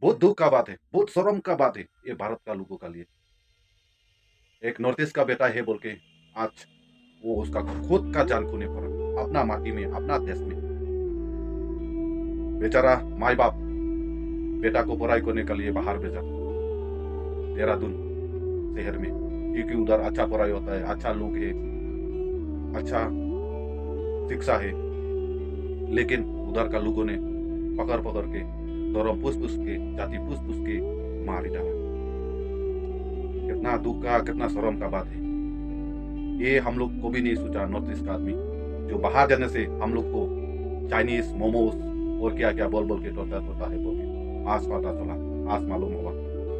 बहुत दुख का बात है, बहुत शर्म का बात है ये भारत का लोगों का लिए। एक नॉर्थ ईस्ट का बेटा है बोल के आज वो उसका खुद का जान खूने पड़ा अपना माटी में, अपना देश में। बेचारा माई बाप बेटा को पढ़ाई करने के लिए बाहर भेजा देहरादून शहर में, क्योंकि उधर अच्छा पढ़ाई होता है, अच्छा लोग है, अच्छा शिक्षा है। लेकिन उधर का लोगों ने पकड़ पकड़ के धर्म पूछ पूछ के, जाति पूछ पूछ के मार ही डाला। कितना दुख का, कितना शर्म का बात है। ये हम लोग को भी नहीं सोचा, नॉर्थ ईस्ट का आदमी जो बाहर जाने से हम लोग को चाइनीज मोमोज और क्या क्या बोल बोल के टोरचर होता है बोल के आज पता चला, आज मालूम हुआ।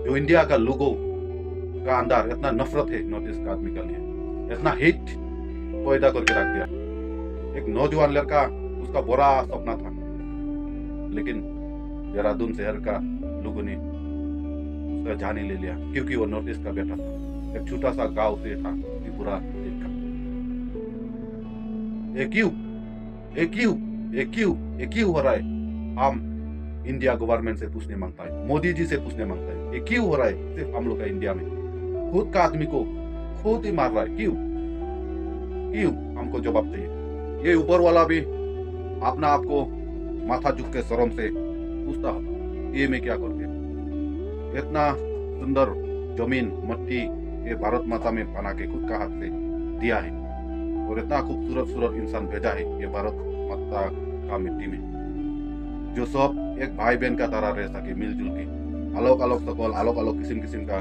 जो इंडिया का लोगों का अंदर इतना नफरत है नॉर्थ ईस्ट का आदमी का लिए, इतना हेट पैदा करके रख दिया। एक नौजवान लड़का, उसका बुरा सपना था, लेकिन देहरादून शहर का लोगों ने उसका जान ही ले लिया, क्योंकि वो नॉर्थ ईस्ट का बेटा था, एक छोटा सा गांव से था त्रिपुरा स्टेट का। ये क्यों, ये क्यों, ये क्यों, ये क्यों हो रहा है? हम इंडिया गवर्नमेंट से पूछने मांगता है, मोदी जी से पूछने मांगता है, ये क्यों हो रहा है? सिर्फ हम लोग का इंडिया में खुद का आदमी को खुद ही मार रहा है, क्यों? क्यों? हमको जवाब चाहिए। ये ऊपर वाला भी अपना आपको माथा झुक के शर्म से पूछता होता, ये मैं क्या कर दिया? इतना सुंदर जमीन मट्टी ये भारत माता में बना के खुद का हाथ से दिया है, और इतना खूबसूरत सूरत इंसान भेजा है ये भारत माता का मिट्टी में, जो सब एक भाई बहन का तरह रह सके मिलजुल के। अलग अलग सकल, अलग अलग किस्म किस्म का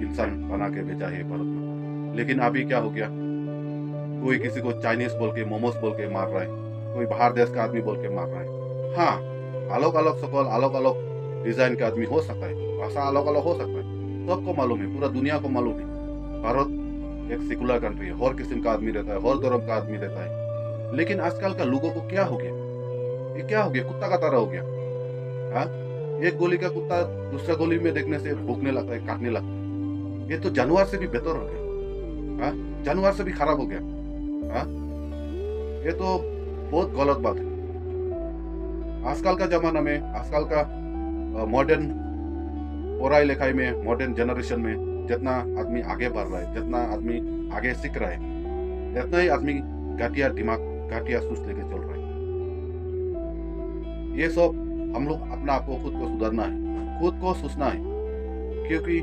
इंसान बना के भेजा है भारत माता। लेकिन अभी क्या हो गया? कोई किसी को चाइनीज बोल के, मोमोज बोल के मार रहा है, कोई बाहर देश का आदमी बोल के मार रहा है। हाँ, अलग अलग सकल, अलग अलग डिजाइन का आदमी हो सकता है, भाषा अलग अलग हो सकता है, सबको मालूम है, पूरा दुनिया को मालूम है। भारत एक सेकुलर कंट्री है, हर किस्म का आदमी रहता है, हर धर्म का आदमी रहता है। लेकिन आजकल का लोगों को क्या हो गया? ये क्या हो गया? कुत्ता का तरह हो गया। हाँ, एक गोली का कुत्ता दूसरा गोली में देखने से भूखने लगता है, काटने लगता है। ये तो जानवर से भी बेहतर हो गया। हाँ, जानवर से भी खराब हो गया। हाँ, ये तो बहुत गलत बात है। आजकल का जमाना में, आजकल का मॉडर्न पढ़ाई लिखाई में, मॉडर्न जनरेशन में जितना आदमी आगे बढ़ रहा है, जितना आदमी आगे सीख रहा है, इतना ही आदमी घटिया दिमाग, घटिया सोच लेके चल रहा है। ये सब हम लोग अपना आपको खुद को सुधारना है, खुद को सोचना है, क्योंकि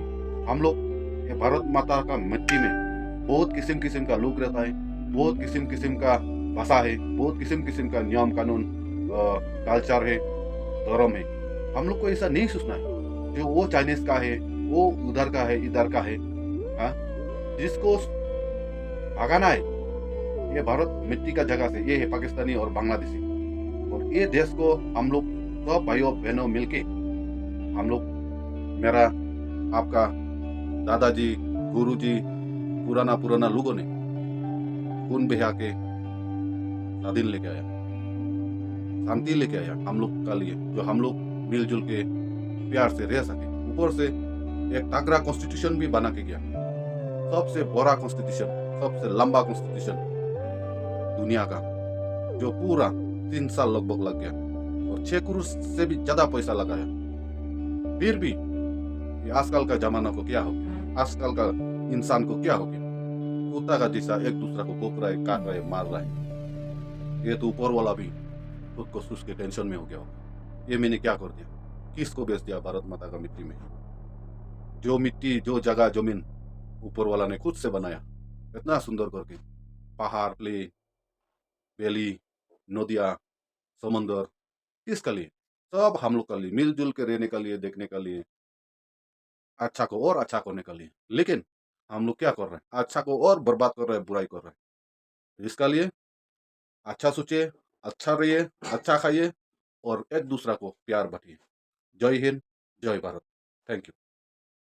हम लोग ये भारत माता का मिट्टी में बहुत किस्म किस्म का लोग रहता है, बहुत किस्म किस्म का भाषा है, बहुत किस्म किस्म का नियम कानून, कल्चर है, धर्म है। हम लोग को ऐसा नहीं सोचना है जो वो चाइनीज का है, वो उधर का है, इधर का है। हाँ, जिसको भगाना है ये भारत मिट्टी का जगह से, ये है पाकिस्तानी और बांग्लादेशी। और ये देश को हम लोग सब भाइयों बहनों मिलके, हम लोग, मेरा आपका दादाजी, गुरुजी, पुराना पुराना लोगों ने खून बहा के स्वाधीन लेके आया, शांति लेके आया हम लोग का लिए, जो हम लोग मिलजुल के प्यार से रह सके। ऊपर से एक तगड़ा कॉन्स्टिट्यूशन भी बना के गया, सबसे बड़ा कॉन्स्टिट्यूशन, सबसे लंबा कॉन्स्टिट्यूशन दुनिया का, जो पूरा 3 साल लगभग लग गया, और 6 करोड़ से भी ज्यादा पैसा लगाया। फिर भी ये आजकल का जमाना को क्या हो गया? आजकल का इंसान को क्या हो गया? कुत्ता का जैसा एक दूसरा को भोंक रहा है, काट रहा है, मार रहा है। ये तो ऊपर वाला भी खुद को सोच के टेंशन में हो गया होगा, ये मैंने क्या कर दिया, किसको बेच दिया भारत माता का मिट्टी में? जो मिट्टी, जो जगह जमीन ऊपर वाला ने खुद से बनाया, इतना सुंदर करके, पहाड़, प्ले, वैली, नदियाँ, समंदर, किसका लिए? सब हम लोग का लिए, मिलजुल के रहने का लिए, देखने का लिए, अच्छा को और अच्छा करने का लिए। लेकिन हम लोग क्या कर रहे हैं? अच्छा को और बर्बाद कर रहे हैं, बुराई कर रहे हैं। इसका लिए अच्छा सोचिए, अच्छा रहिए, अच्छा खाइए, और एक दूसरा को प्यार बांटिए। जय हिंद, जय भारत। Thank you.